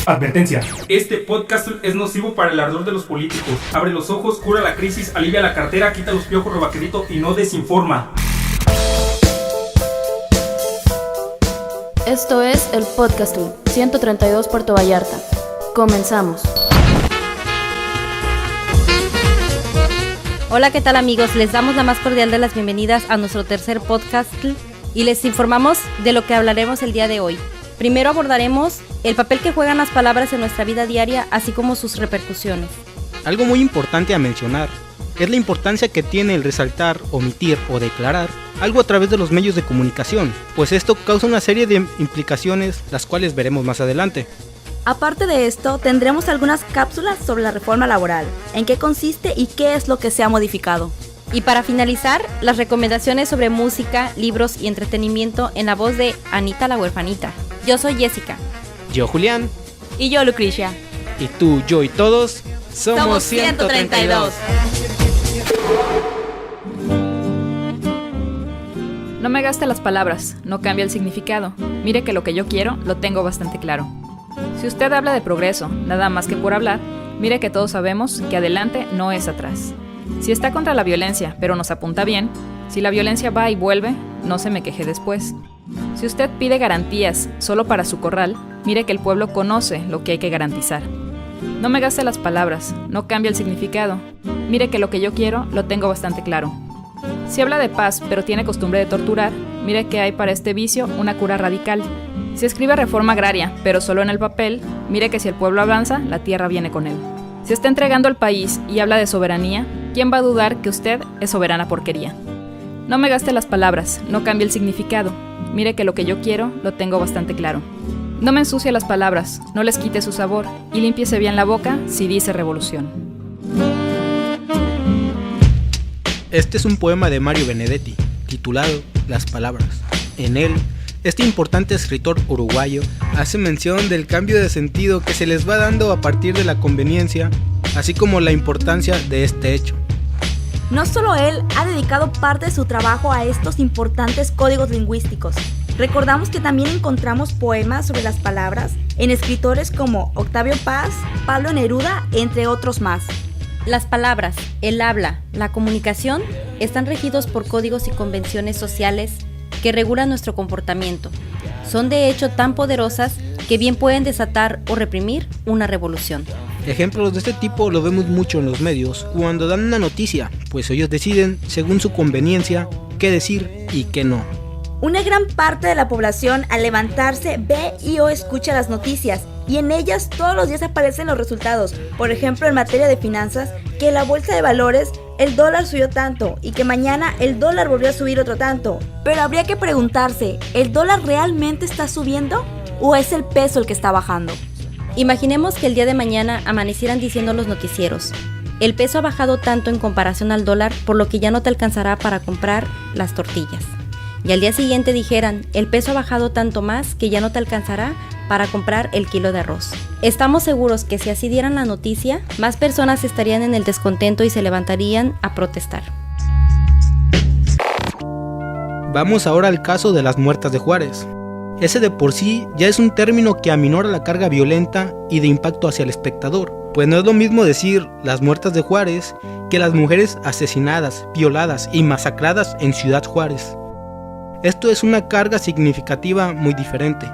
Advertencia. Este podcast es nocivo para el ardor de los políticos. Abre los ojos, cura la crisis, alivia la cartera, quita los piojos, robaquerito y no desinforma. Esto es el Podcast 132 Puerto Vallarta. Comenzamos. Hola, ¿qué tal amigos? Les damos la más cordial de las bienvenidas a nuestro tercer podcast y les informamos de lo que hablaremos el día de hoy. Primero abordaremos el papel que juegan las palabras en nuestra vida diaria, así como sus repercusiones. Algo muy importante a mencionar es la importancia que tiene el resaltar, omitir o declarar algo a través de los medios de comunicación, pues esto causa una serie de implicaciones, las cuales veremos más adelante. Aparte de esto, tendremos algunas cápsulas sobre la reforma laboral, en qué consiste y qué es lo que se ha modificado. Y para finalizar, las recomendaciones sobre música, libros y entretenimiento en la voz de Anita la huerfanita. Yo soy Jessica. Yo Julián. Y yo Lucrecia. Y tú, yo y todos somos 132. No me gaste las palabras, no cambia el significado. Mire que lo que yo quiero lo tengo bastante claro. Si usted habla de progreso, nada más que por hablar, mire que todos sabemos que adelante no es atrás. Si está contra la violencia, pero nos apunta bien, si la violencia va y vuelve, no se me queje después. Si usted pide garantías solo para su corral, mire que el pueblo conoce lo que hay que garantizar. No me gaste las palabras, no cambia el significado. Mire que lo que yo quiero lo tengo bastante claro. Si habla de paz, pero tiene costumbre de torturar, mire que hay para este vicio una cura radical. Si escribe reforma agraria, pero solo en el papel, mire que si el pueblo avanza, la tierra viene con él. Si está entregando el país y habla de soberanía, ¿quién va a dudar que usted es soberana porquería? No me gaste las palabras, no cambie el significado. Mire que lo que yo quiero lo tengo bastante claro. No me ensucie las palabras, no les quite su sabor, y límpiese bien la boca si dice revolución. Este es un poema de Mario Benedetti, titulado Las Palabras. En él, este importante escritor uruguayo hace mención del cambio de sentido que se les va dando a partir de la conveniencia, así como la importancia de este hecho. No solo él ha dedicado parte de su trabajo a estos importantes códigos lingüísticos. Recordamos que también encontramos poemas sobre las palabras en escritores como Octavio Paz, Pablo Neruda, entre otros más. Las palabras, el habla, la comunicación están regidos por códigos y convenciones sociales que regulan nuestro comportamiento. Son de hecho tan poderosas que bien pueden desatar o reprimir una revolución. Ejemplos de este tipo lo vemos mucho en los medios cuando dan una noticia, pues ellos deciden, según su conveniencia, qué decir y qué no. Una gran parte de la población al levantarse ve y o escucha las noticias y en ellas todos los días aparecen los resultados. Por ejemplo, en materia de finanzas, que en la bolsa de valores el dólar subió tanto y que mañana el dólar volvió a subir otro tanto. Pero habría que preguntarse, ¿el dólar realmente está subiendo o es el peso el que está bajando? Imaginemos que el día de mañana amanecieran diciendo los noticieros: el peso ha bajado tanto en comparación al dólar, por lo que ya no te alcanzará para comprar las tortillas. Y al día siguiente dijeran: el peso ha bajado tanto más que ya no te alcanzará para comprar el kilo de arroz. Estamos seguros que si así dieran la noticia, más personas estarían en el descontento y se levantarían a protestar. Vamos ahora al caso de las muertas de Juárez. Ese de por sí ya es un término que aminora la carga violenta y de impacto hacia el espectador, pues no es lo mismo decir las muertas de Juárez que las mujeres asesinadas, violadas y masacradas en Ciudad Juárez. Esto es una carga significativa muy diferente.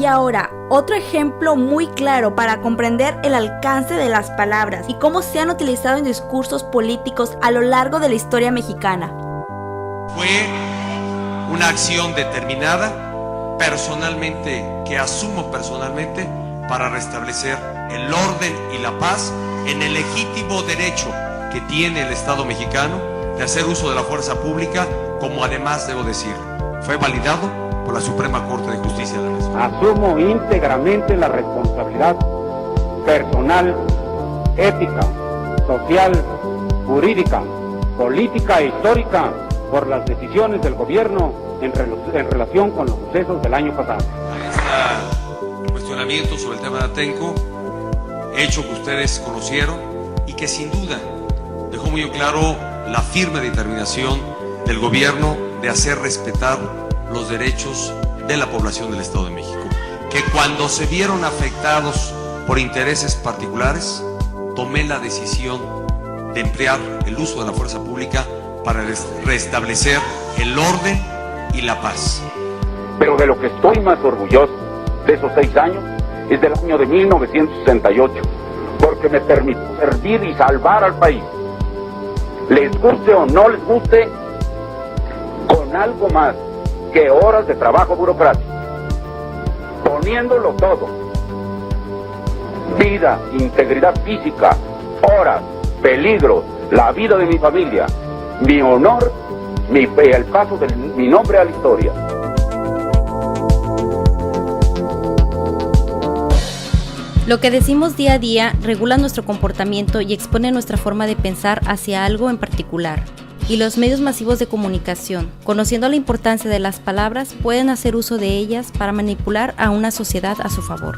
Y ahora, otro ejemplo muy claro para comprender el alcance de las palabras y cómo se han utilizado en discursos políticos a lo largo de la historia mexicana. Fue una acción determinada, que asumo personalmente, para restablecer el orden y la paz en el legítimo derecho que tiene el Estado mexicano de hacer uso de la fuerza pública, como además, debo decir, fue validado por la Suprema Corte de Justicia de la Nación. Asumo íntegramente la responsabilidad personal, ética, social, jurídica, política e histórica por las decisiones del gobierno en relación con los sucesos del año pasado. Este cuestionamiento sobre el tema de Atenco, hecho que ustedes conocieron y que sin duda dejó muy claro la firme determinación del gobierno de hacer respetar los derechos de la población del Estado de México, que cuando se vieron afectados por intereses particulares, tomé la decisión de emplear el uso de la fuerza pública para restablecer el orden y la paz. Pero de lo que estoy más orgulloso de esos 6 años es del año de 1968, porque me permitió servir y salvar al país, les guste o no les guste, con algo más que horas de trabajo burocrático, poniéndolo todo: vida, integridad física, horas, peligros, la vida de mi familia, mi honor, el paso de mi nombre a la historia. Lo que decimos día a día regula nuestro comportamiento y expone nuestra forma de pensar hacia algo en particular. Y los medios masivos de comunicación, conociendo la importancia de las palabras, pueden hacer uso de ellas para manipular a una sociedad a su favor.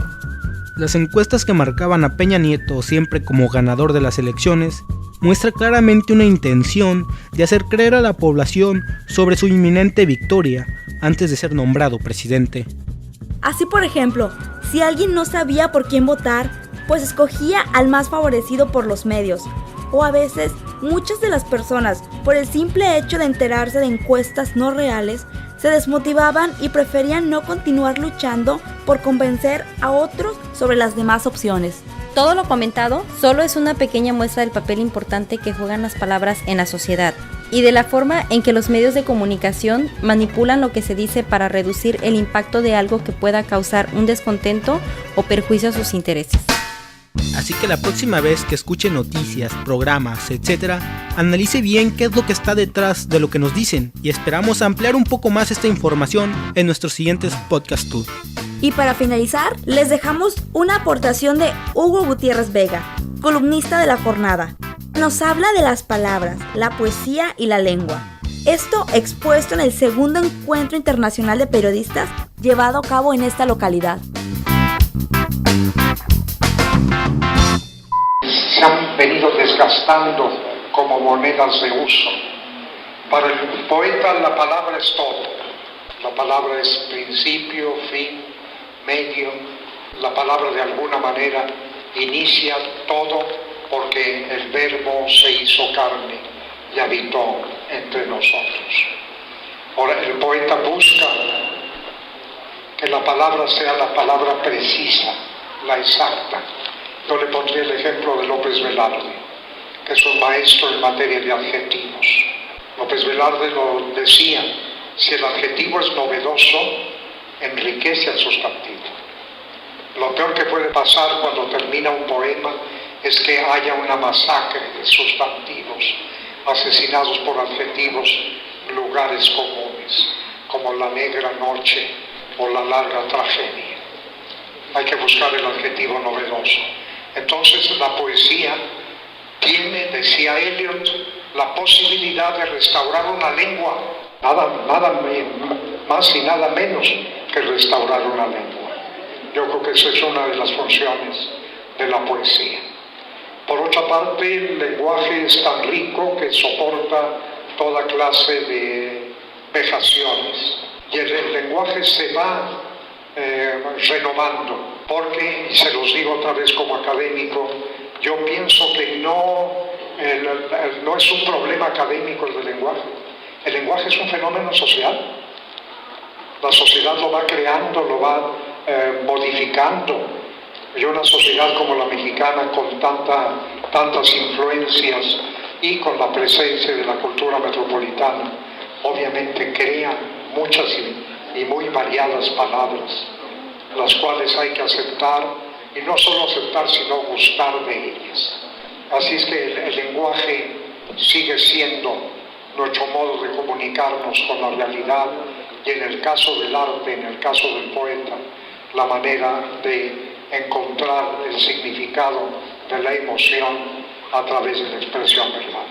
Las encuestas que marcaban a Peña Nieto siempre como ganador de las elecciones muestra claramente una intención de hacer creer a la población sobre su inminente victoria antes de ser nombrado presidente. Así, por ejemplo, si alguien no sabía por quién votar, pues escogía al más favorecido por los medios. O a veces, muchas de las personas, por el simple hecho de enterarse de encuestas no reales, se desmotivaban y preferían no continuar luchando por convencer a otros sobre las demás opciones. Todo lo comentado solo es una pequeña muestra del papel importante que juegan las palabras en la sociedad y de la forma en que los medios de comunicación manipulan lo que se dice para reducir el impacto de algo que pueda causar un descontento o perjuicio a sus intereses. Así que la próxima vez que escuche noticias, programas, etc., analice bien qué es lo que está detrás de lo que nos dicen y esperamos ampliar un poco más esta información en nuestros siguientes podcast tour. Y para finalizar, les dejamos una aportación de Hugo Gutiérrez Vega, columnista de La Jornada. Nos habla de las palabras, la poesía y la lengua. Esto expuesto en el segundo encuentro internacional de periodistas llevado a cabo en esta localidad. Se han venido desgastando como monedas de uso. Para el poeta la palabra es todo. La palabra es principio, fin, medio. La palabra de alguna manera inicia todo porque el verbo se hizo carne y habitó entre nosotros. Ahora el poeta busca que la palabra sea la palabra precisa, la exacta. Yo le pondré el ejemplo de López Velarde, que es un maestro en materia de adjetivos. López Velarde lo decía: si el adjetivo es novedoso, enriquece el sustantivo. Lo peor que puede pasar cuando termina un poema es que haya una masacre de sustantivos, asesinados por adjetivos, lugares comunes, como la negra noche o la larga tragedia. Hay que buscar el adjetivo novedoso. Entonces la poesía tiene, decía Eliot, la posibilidad de restaurar una lengua, nada más y nada menos que restaurar una lengua. Yo creo que esa es una de las funciones de la poesía. Por otra parte, el lenguaje es tan rico que soporta toda clase de vejaciones y el lenguaje se va renovando, porque, y se los digo otra vez como académico, yo pienso que no es un problema académico el del lenguaje. El lenguaje es un fenómeno social. La sociedad lo va creando, lo va modificando. Y una sociedad como la mexicana, con tantas influencias y con la presencia de la cultura metropolitana, obviamente crea muchas y muy variadas palabras, las cuales hay que aceptar, y no solo aceptar, sino gustar de ellas. Así es que el lenguaje sigue siendo nuestro modo de comunicarnos con la realidad, y en el caso del arte, en el caso del poeta, la manera de encontrar el significado de la emoción a través de la expresión verbal.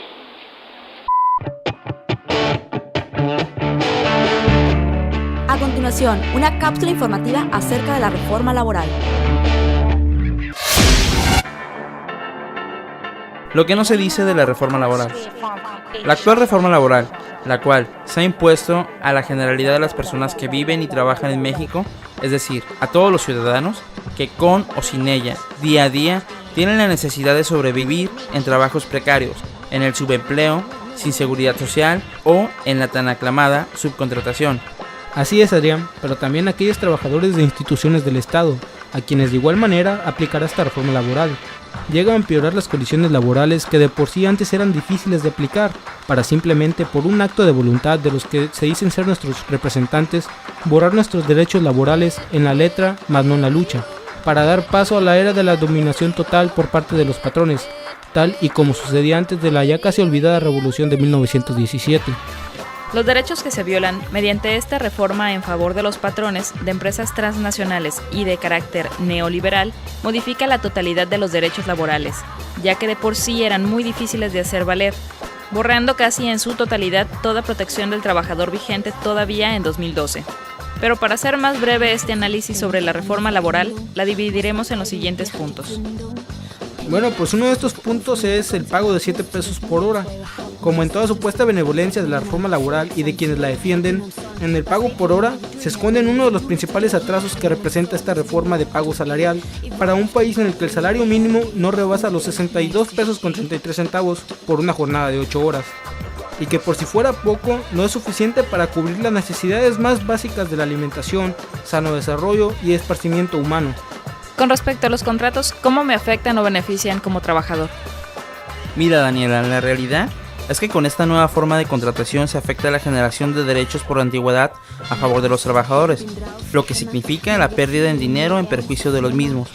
A continuación, una cápsula informativa acerca de la reforma laboral. Lo que no se dice de la reforma laboral. La actual reforma laboral la cual se ha impuesto a la generalidad de las personas que viven y trabajan en México, es decir, a todos los ciudadanos que con o sin ella, día a día, tienen la necesidad de sobrevivir en trabajos precarios, en el subempleo, sin seguridad social o en la tan aclamada subcontratación. Así es, Adrián, pero también aquellos trabajadores de instituciones del Estado, a quienes de igual manera aplicará esta reforma laboral. Llega a empeorar las condiciones laborales que de por sí antes eran difíciles de aplicar, para simplemente por un acto de voluntad de los que se dicen ser nuestros representantes, borrar nuestros derechos laborales en la letra, más no en la lucha, para dar paso a la era de la dominación total por parte de los patrones, tal y como sucedía antes de la ya casi olvidada revolución de 1917. Los derechos que se violan mediante esta reforma en favor de los patrones de empresas transnacionales y de carácter neoliberal modifica la totalidad de los derechos laborales, ya que de por sí eran muy difíciles de hacer valer, borrando casi en su totalidad toda protección del trabajador vigente todavía en 2012. Pero para hacer más breve este análisis sobre la reforma laboral, la dividiremos en los siguientes puntos. Bueno, pues uno de estos puntos es el pago de 7 pesos por hora. Como en toda supuesta benevolencia de la reforma laboral y de quienes la defienden, en el pago por hora se esconden uno de los principales atrasos que representa esta reforma de pago salarial para un país en el que el salario mínimo no rebasa los 62 pesos con 33 centavos por una jornada de 8 horas. Y que por si fuera poco, no es suficiente para cubrir las necesidades más básicas de la alimentación, sano desarrollo y esparcimiento humano. Con respecto a los contratos, ¿cómo me afectan o benefician como trabajador? Mira, Daniela, la realidad es que con esta nueva forma de contratación se afecta la generación de derechos por antigüedad a favor de los trabajadores, lo que significa la pérdida en dinero en perjuicio de los mismos,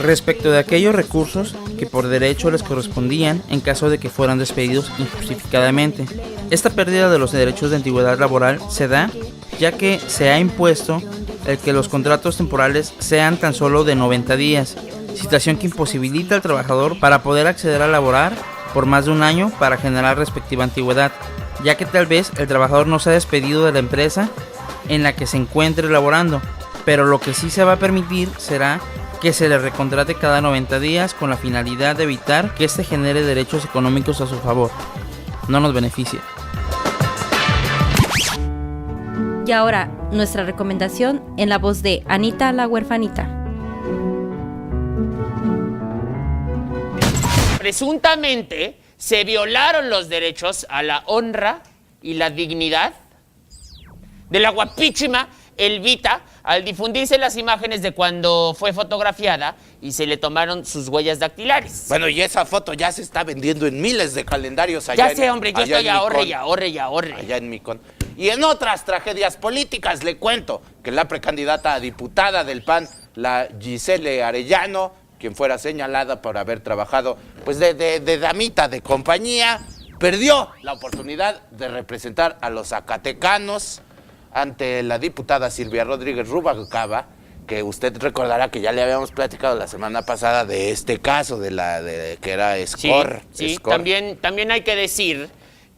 respecto de aquellos recursos que por derecho les correspondían en caso de que fueran despedidos injustificadamente. Esta pérdida de los derechos de antigüedad laboral se da ya que se ha impuesto el que los contratos temporales sean tan solo de 90 días, situación que imposibilita al trabajador para poder acceder a laborar por más de un año para generar respectiva antigüedad, ya que tal vez el trabajador no se ha despedido de la empresa en la que se encuentre laborando, pero lo que sí se va a permitir será que se le recontrate cada 90 días con la finalidad de evitar que éste genere derechos económicos a su favor. No nos beneficia. Y ahora, nuestra recomendación en la voz de Anita la huerfanita. Presuntamente se violaron los derechos a la honra y la dignidad de la guapísima Elvita al difundirse las imágenes de cuando fue fotografiada y se le tomaron sus huellas dactilares. Bueno, y esa foto ya se está vendiendo en miles de calendarios allá. Ya sé, hombre, yo estoy ahorre. Allá en Micón. Y en otras tragedias políticas le cuento que la precandidata a diputada del PAN, la Giselle Arellano, quien fuera señalada por haber trabajado pues de damita de compañía, perdió la oportunidad de representar a los zacatecanos ante la diputada Silvia Rodríguez Rubalcaba, que usted recordará que ya le habíamos platicado la semana pasada de este caso de que era Escor. Sí, también hay que decir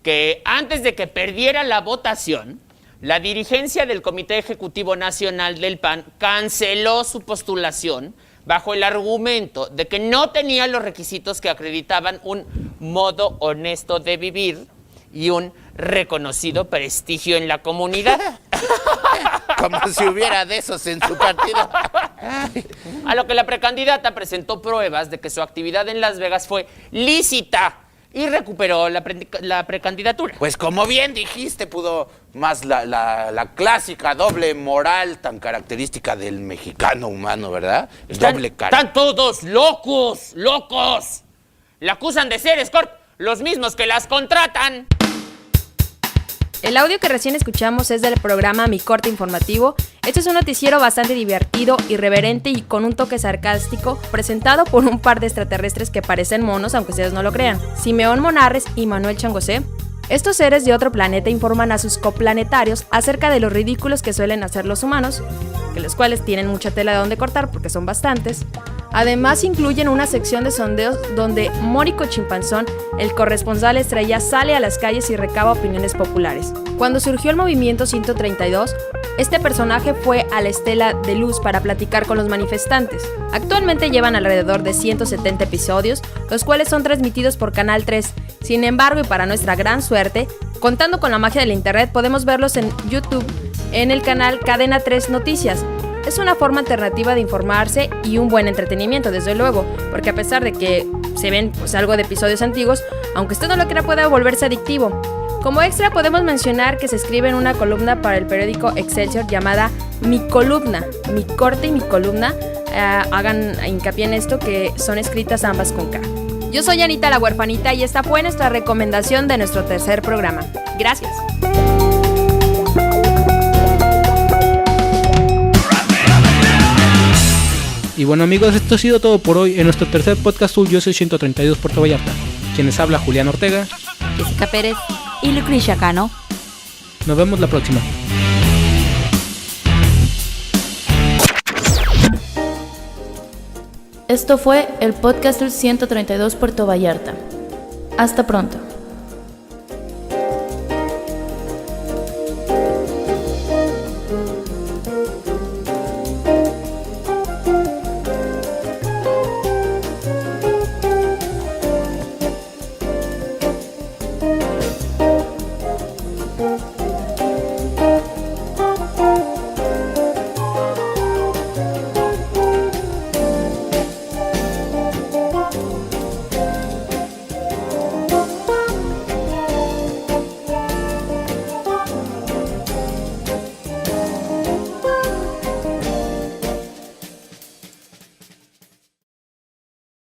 que antes de que perdiera la votación, la dirigencia del Comité Ejecutivo Nacional del PAN canceló su postulación bajo el argumento de que no tenía los requisitos que acreditaban un modo honesto de vivir y un reconocido prestigio en la comunidad. Como si hubiera de esos en su partido. A lo que la precandidata presentó pruebas de que su actividad en Las Vegas fue lícita y recuperó la precandidatura. Pues como bien dijiste, pudo más la clásica doble moral tan característica del mexicano humano, ¿verdad? Doble cara. Están todos locos. La acusan de ser Escort, los mismos que las contratan. El audio que recién escuchamos es del programa Mi Corte Informativo. Este es un noticiero bastante divertido, irreverente y con un toque sarcástico, presentado por un par de extraterrestres que parecen monos, aunque ustedes no lo crean, Simeón Monarres y Manuel Changosé. Estos seres de otro planeta informan a sus coplanetarios acerca de los ridículos que suelen hacer los humanos, que los cuales tienen mucha tela de donde cortar porque son bastantes. Además incluyen una sección de sondeos donde Mórico Chimpanzón, el corresponsal estrella, sale a las calles y recaba opiniones populares. Cuando surgió el movimiento 132, este personaje fue a la Estela de Luz para platicar con los manifestantes. Actualmente llevan alrededor de 170 episodios, los cuales son transmitidos por Canal 3. Sin embargo, y para nuestra gran suerte, Contando con la magia del internet, podemos verlos en YouTube en el canal Cadena 3 Noticias. Es una forma alternativa de informarse y un buen entretenimiento, desde luego, porque a pesar de que se ven algo de episodios antiguos, aunque usted no lo crea, puede volverse adictivo. Como extra podemos mencionar que se escribe en una columna para el periódico Excelsior llamada Mi Columna, Mi Corte y Mi Columna. Hagan hincapié en esto, que son escritas ambas con K. Yo soy Anita la Huerfanita y esta fue nuestra recomendación de nuestro tercer programa. Gracias. Y bueno amigos, esto ha sido todo por hoy en nuestro tercer podcast. Yo soy 132 Puerto Vallarta. Quienes habla Julián Ortega, Jessica Pérez y Lucrecia Cano. Nos vemos la próxima. Esto fue el podcast del 132 Puerto Vallarta. Hasta pronto. Thank you.